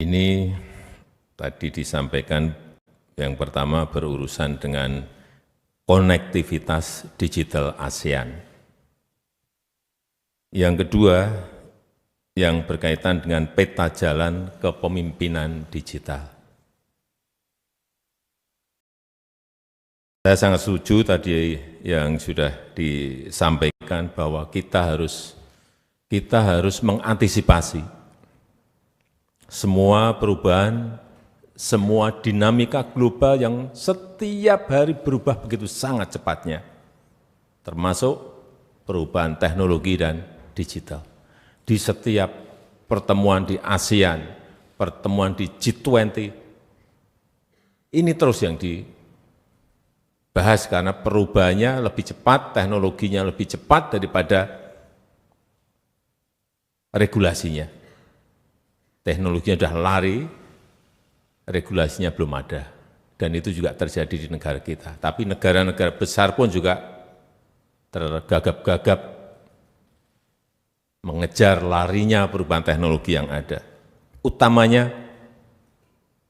Ini tadi disampaikan yang pertama berurusan dengan konektivitas digital ASEAN. Yang kedua, yang berkaitan dengan peta jalan kepemimpinan digital. Saya sangat setuju tadi yang sudah disampaikan bahwa kita harus mengantisipasi semua perubahan, semua dinamika global yang setiap hari berubah begitu sangat cepatnya, termasuk perubahan teknologi dan digital. Di setiap pertemuan di ASEAN, pertemuan di G20, ini terus yang dibahas karena perubahannya lebih cepat, teknologinya lebih cepat daripada regulasinya. Teknologinya sudah lari, regulasinya belum ada. Dan itu juga terjadi di negara kita. Tapi negara-negara besar pun juga tergagap-gagap mengejar larinya perubahan teknologi yang ada. Utamanya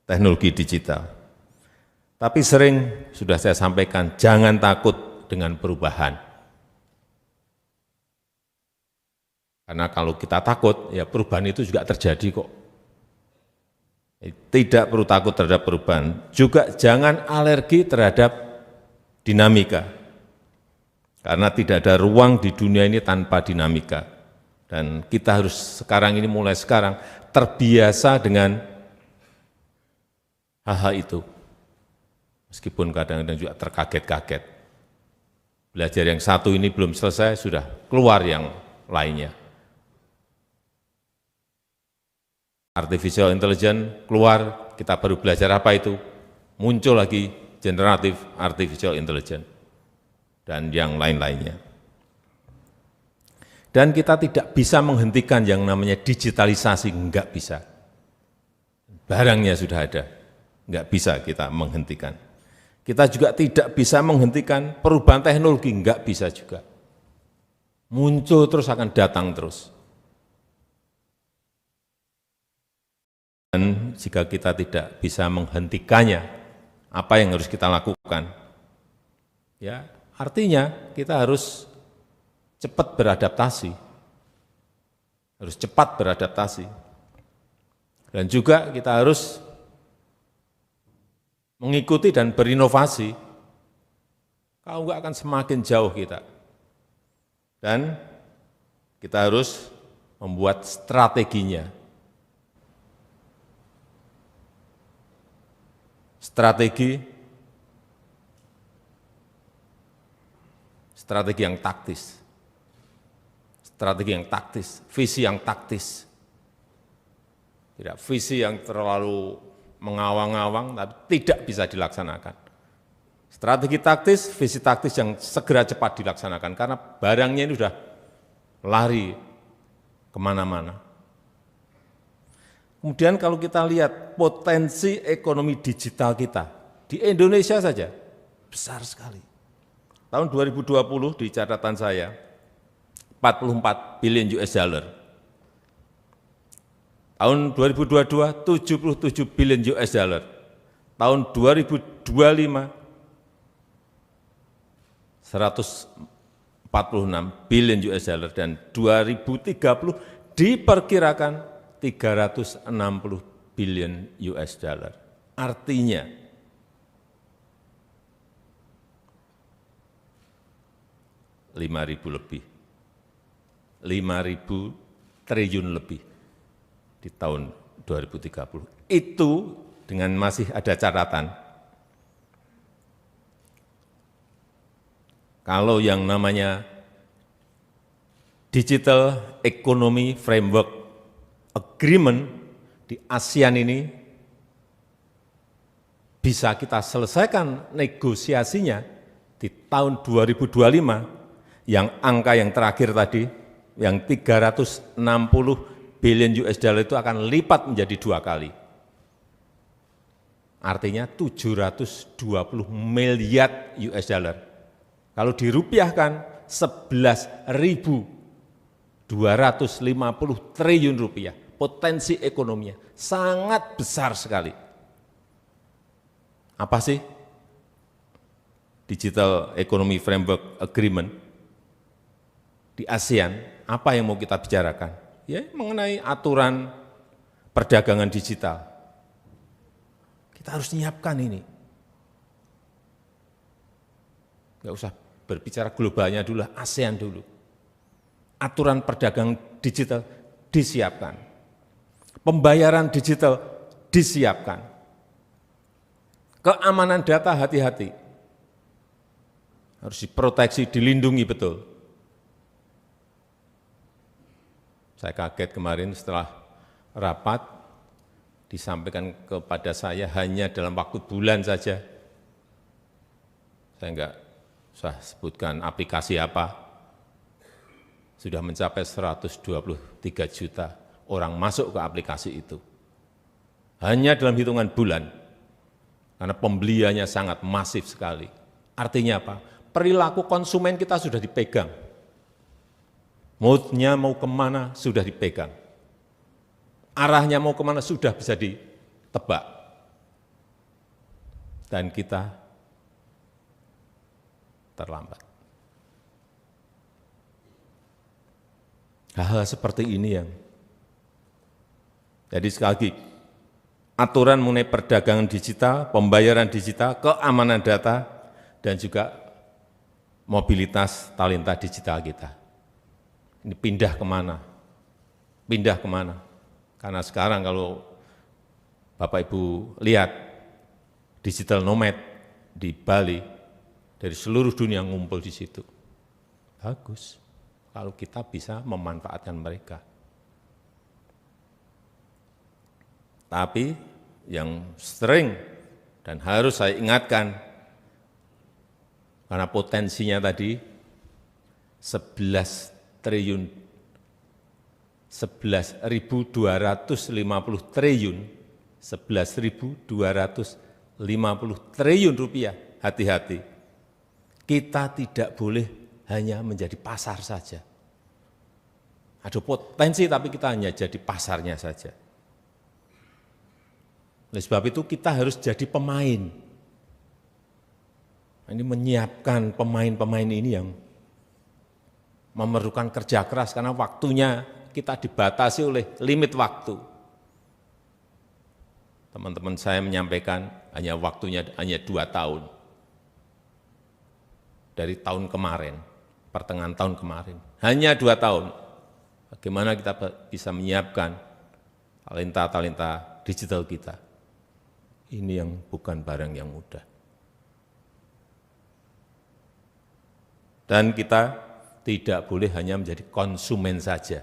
teknologi digital. Tapi sering sudah saya sampaikan, jangan takut dengan perubahan. Karena kalau kita takut, ya perubahan itu juga terjadi kok. Tidak perlu takut terhadap perubahan. Juga jangan alergi terhadap dinamika. Karena tidak ada ruang di dunia ini tanpa dinamika. Dan kita harus sekarang ini, mulai sekarang, terbiasa dengan hal-hal itu. Meskipun kadang-kadang juga terkaget-kaget. Belajar yang satu ini belum selesai, sudah keluar yang lainnya. Artificial intelligence keluar, kita baru belajar apa itu, muncul lagi generative artificial intelligence, dan yang lain-lainnya. Dan kita tidak bisa menghentikan yang namanya digitalisasi, enggak bisa. Barangnya sudah ada, enggak bisa kita menghentikan. Kita juga tidak bisa menghentikan perubahan teknologi, enggak bisa juga. Muncul terus, akan datang terus. Dan jika kita tidak bisa menghentikannya, apa yang harus kita lakukan? Ya, artinya kita harus cepat beradaptasi. Harus cepat beradaptasi. Dan juga kita harus mengikuti dan berinovasi. Kalau enggak akan semakin jauh kita. Dan kita harus membuat strateginya. Strategi yang taktis, visi yang taktis, tidak visi yang terlalu mengawang-awang, tapi tidak bisa dilaksanakan. Strategi taktis, visi taktis yang segera cepat dilaksanakan, karena barangnya ini sudah lari kemana-mana. Kemudian kalau kita lihat potensi ekonomi digital kita, di Indonesia saja, besar sekali. Tahun 2020 di catatan saya, 44 billion US dollar. Tahun 2022, 77 billion US dollar. Tahun 2025, 146 billion US dollar. Dan 2030 diperkirakan 360 billion US dollar. Artinya, lebih, 5.000 triliun lebih di tahun 2030. Itu dengan masih ada catatan. Kalau yang namanya Digital Economy Framework Agreement di ASEAN ini bisa kita selesaikan negosiasinya di tahun 2025, yang angka yang terakhir tadi, yang 360 billion US dollar itu akan lipat menjadi 2 kali. Artinya 720 miliar US dollar. Kalau dirupiahkan 11.250 triliun rupiah potensi ekonominya sangat besar sekali. Apa sih Digital Economy Framework Agreement di ASEAN? Apa yang mau kita bicarakan? Ya, mengenai aturan perdagangan digital. Kita harus menyiapkan ini. Nggak usah berbicara globalnya dulu, ASEAN dulu. Aturan perdagangan digital disiapkan. Pembayaran digital disiapkan. Keamanan data hati-hati. Harus diproteksi, dilindungi betul. Saya kaget kemarin setelah rapat, disampaikan kepada saya hanya dalam waktu bulan saja. Saya enggak usah sebutkan aplikasi apa, sudah mencapai 123 juta orang masuk ke aplikasi itu. Hanya dalam hitungan bulan, karena pembeliannya sangat masif sekali. Artinya apa? Perilaku konsumen kita sudah dipegang. Moodnya mau kemana sudah dipegang. Arahnya mau kemana sudah bisa ditebak. Dan kita terlambat. Hal-hal seperti ini yang, jadi sekali lagi, aturan mengenai perdagangan digital, pembayaran digital, keamanan data, dan juga mobilitas talenta digital kita. Ini pindah kemana? Pindah kemana? Karena sekarang kalau Bapak Ibu lihat, digital nomad di Bali, dari seluruh dunia ngumpul di situ. Bagus, kalau kita bisa memanfaatkan mereka. Tapi yang sering dan harus saya ingatkan, karena potensinya tadi 11.250 triliun, 11.250 triliun rupiah, hati-hati. Kita tidak boleh hanya menjadi pasar saja. Ada potensi tapi kita hanya jadi pasarnya saja. Oleh sebab itu kita harus jadi pemain. Ini menyiapkan pemain-pemain ini yang memerlukan kerja keras karena waktunya kita dibatasi oleh limit waktu. Teman-teman saya menyampaikan hanya waktunya hanya 2 tahun. Dari tahun kemarin, pertengahan tahun kemarin. Hanya 2 tahun. Bagaimana kita bisa menyiapkan talenta-talenta digital kita. Ini yang bukan barang yang mudah. Dan kita tidak boleh hanya menjadi konsumen saja.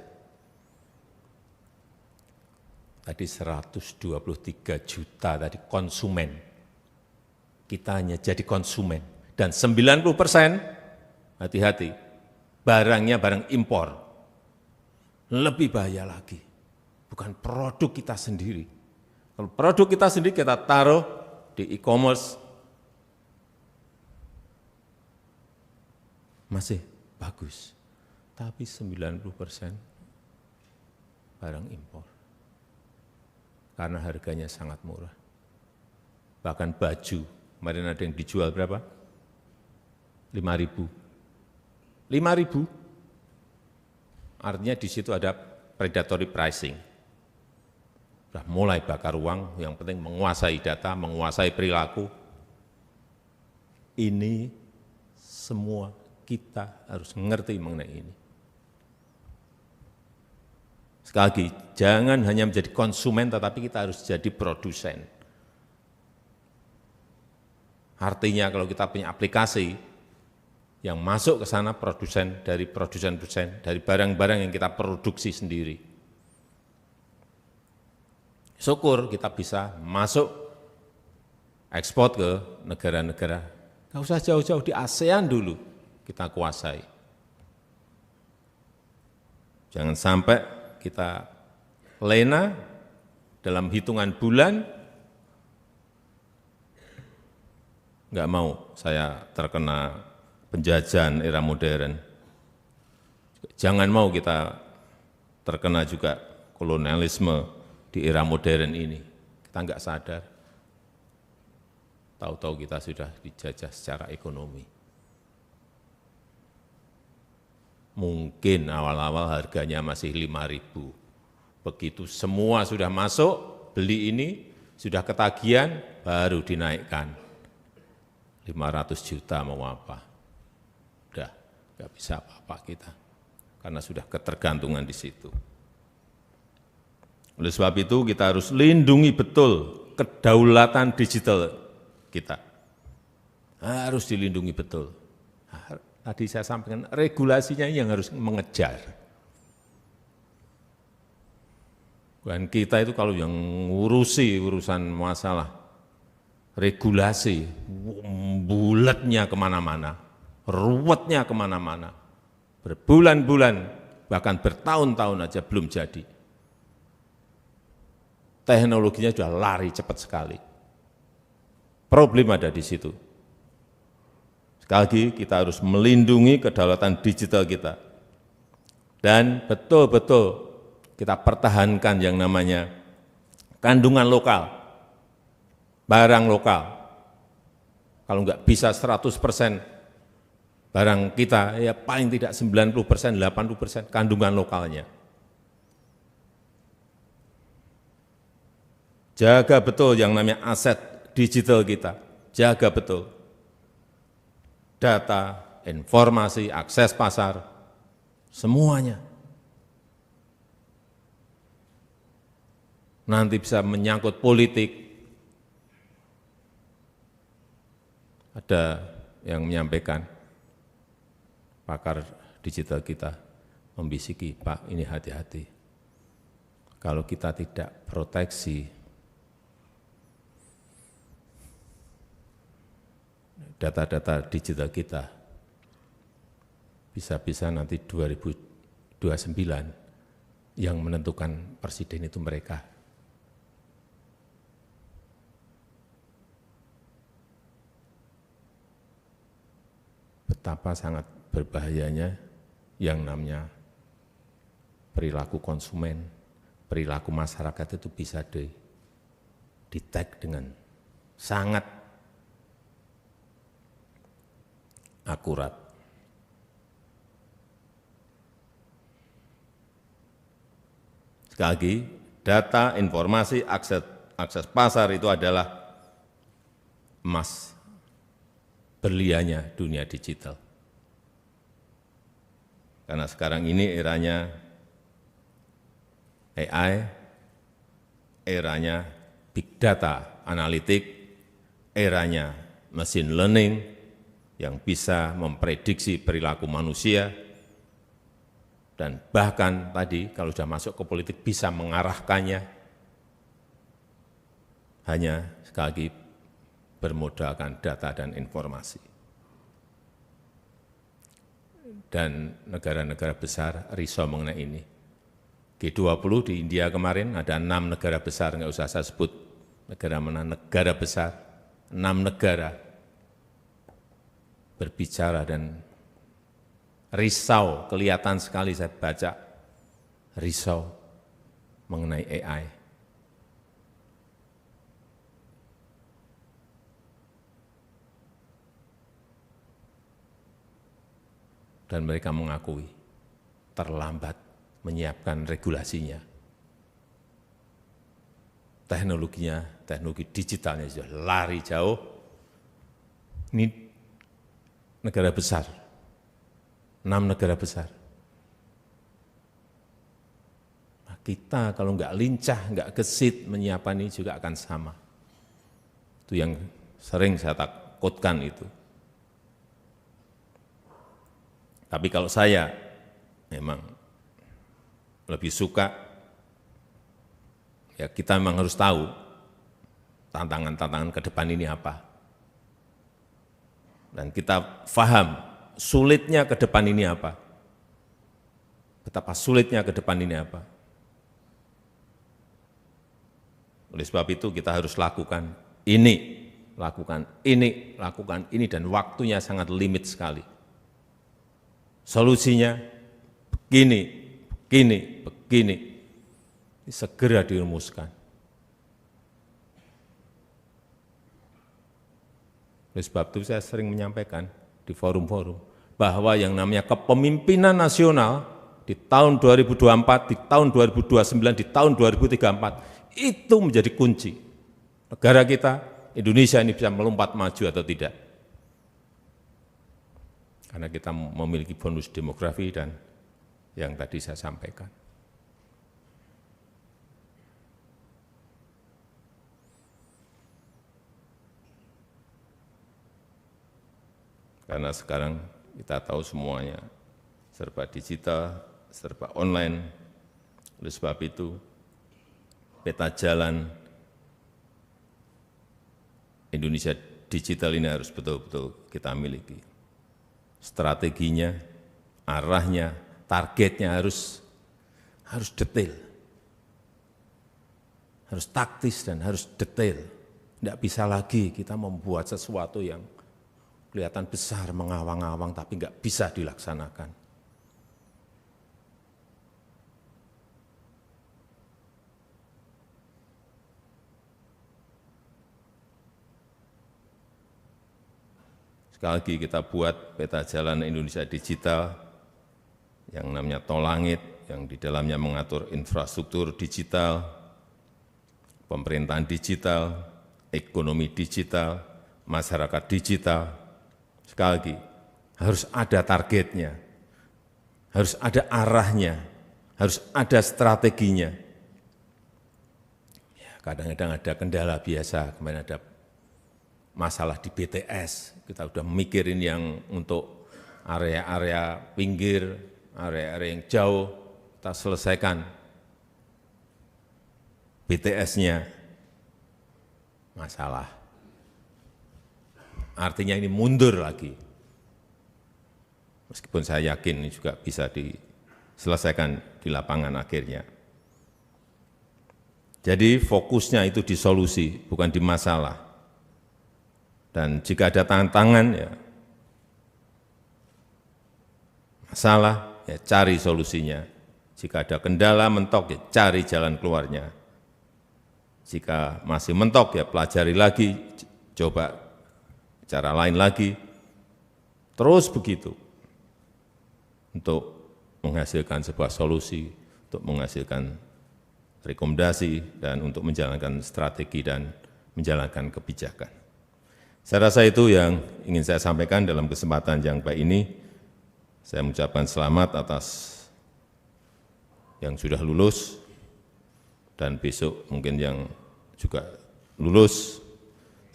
Tadi 123 juta tadi konsumen. Kita hanya jadi konsumen. Dan 90%, hati-hati, barangnya barang impor. Lebih bahaya lagi. Bukan produk kita sendiri. Kalau produk kita sendiri kita taruh di e-commerce, masih bagus, tapi 90% barang impor. Karena harganya sangat murah. Bahkan baju, kemarin ada yang dijual berapa? 5.000. 5.000, artinya di situ ada predatory pricing. Sudah mulai bakar uang, yang penting menguasai data, menguasai perilaku. Ini semua kita harus mengerti mengenai ini. Sekali lagi, jangan hanya menjadi konsumen, tetapi kita harus jadi produsen. Artinya kalau kita punya aplikasi yang masuk ke sana produsen, dari barang-barang yang kita produksi sendiri. Syukur kita bisa masuk ekspor ke negara-negara. Nggak usah jauh-jauh, di ASEAN dulu kita kuasai. Jangan sampai kita lena dalam hitungan bulan, nggak mau saya terkena penjajahan era modern. Jangan mau kita terkena juga kolonialisme di era modern ini. Kita nggak sadar. Tahu-tahu kita sudah dijajah secara ekonomi. Mungkin awal-awal harganya masih 5.000. Begitu semua sudah masuk, beli ini, sudah ketagihan, baru dinaikkan. 500 juta mau apa? Udah, nggak bisa apa-apa kita. Karena sudah ketergantungan di situ. Oleh sebab itu kita harus lindungi betul kedaulatan digital kita. Harus dilindungi betul. Tadi saya sampaikan, regulasinya yang harus mengejar. Dan kita itu kalau yang ngurusi urusan masalah regulasi, bulatnya kemana-mana, ruwetnya kemana-mana, berbulan-bulan, bahkan bertahun-tahun aja belum jadi. Teknologinya sudah lari cepat sekali. Problem ada di situ. Sekali lagi kita harus melindungi kedaulatan digital kita. Dan betul-betul kita pertahankan yang namanya kandungan lokal, barang lokal. Kalau enggak bisa 100% barang kita, ya paling tidak 90%, 80% kandungan lokalnya. Jaga betul yang namanya aset digital kita, jaga betul. Data, informasi, akses pasar, semuanya. Nanti bisa menyangkut politik. Ada yang menyampaikan, pakar digital kita membisiki, Pak, ini hati-hati. Kalau kita tidak proteksi data-data digital kita, bisa-bisa nanti 2029 yang menentukan presiden itu mereka. Betapa sangat berbahayanya yang namanya perilaku konsumen, perilaku masyarakat itu bisa di-tag dengan sangat akurat. Sekali lagi, data, informasi, akses pasar itu adalah emas berliannya dunia digital. Karena sekarang ini eranya AI, eranya big data, analitik, eranya machine learning, yang bisa memprediksi perilaku manusia, dan bahkan tadi kalau sudah masuk ke politik bisa mengarahkannya, hanya sekali lagi bermodalkan data dan informasi. Dan negara-negara besar risau mengenai ini. G20 di India kemarin ada 6 negara besar, nggak usah saya sebut negara mana, negara besar, 6 negara berbicara dan risau, kelihatan sekali saya baca, risau mengenai AI. Dan mereka mengakui terlambat menyiapkan regulasinya. Teknologinya, teknologi digitalnya sudah lari jauh. Ini negara besar, 6 negara besar. Nah, kita kalau nggak lincah, nggak gesit menyiapkan ini juga akan sama. Itu yang sering saya takutkan itu. Tapi kalau saya memang lebih suka, ya kita memang harus tahu tantangan-tantangan ke depan ini apa. Dan kita paham sulitnya ke depan ini apa. Betapa sulitnya ke depan ini apa. Oleh sebab itu kita harus lakukan ini, lakukan ini, dan waktunya sangat limit sekali. Solusinya begini. segera dirumuskan. Oleh sebab itu saya sering menyampaikan di forum-forum bahwa yang namanya kepemimpinan nasional di tahun 2024, di tahun 2029, di tahun 2034 itu menjadi kunci negara kita, Indonesia ini bisa melompat maju atau tidak. Karena kita memiliki bonus demografi dan yang tadi saya sampaikan. Karena sekarang kita tahu semuanya serba digital, serba online. Oleh sebab itu, peta jalan Indonesia digital ini harus betul-betul kita miliki. Strateginya, arahnya, targetnya harus detail. Harus taktis dan harus detail. Tidak bisa lagi kita membuat sesuatu yang kelihatan besar, mengawang-awang, tapi enggak bisa dilaksanakan. Sekali lagi kita buat peta jalan Indonesia digital, yang namanya Tol Langit, yang di dalamnya mengatur infrastruktur digital, pemerintahan digital, ekonomi digital, masyarakat digital. Sekali lagi, harus ada targetnya, harus ada arahnya, harus ada strateginya. Ya, kadang-kadang ada kendala biasa, kemarin ada masalah di BTS, kita sudah mikirin yang untuk area-area pinggir, area-area yang jauh, kita selesaikan BTS-nya, masalah. Artinya ini mundur lagi. Meskipun saya yakin ini juga bisa diselesaikan di lapangan akhirnya. Jadi fokusnya itu di solusi, bukan di masalah. Dan jika ada tantangan, ya masalah, ya cari solusinya. Jika ada kendala mentok, ya cari jalan keluarnya. Jika masih mentok, ya pelajari lagi, coba cara lain lagi, terus begitu untuk menghasilkan sebuah solusi, untuk menghasilkan rekomendasi, dan untuk menjalankan strategi dan menjalankan kebijakan. Saya rasa itu yang ingin saya sampaikan dalam kesempatan yang baik ini. Saya mengucapkan selamat atas yang sudah lulus, dan besok mungkin yang juga lulus,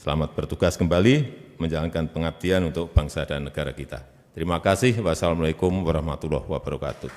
selamat bertugas kembali, menjalankan pengabdian untuk bangsa dan negara kita. Terima kasih. Wassalamualaikum warahmatullahi wabarakatuh.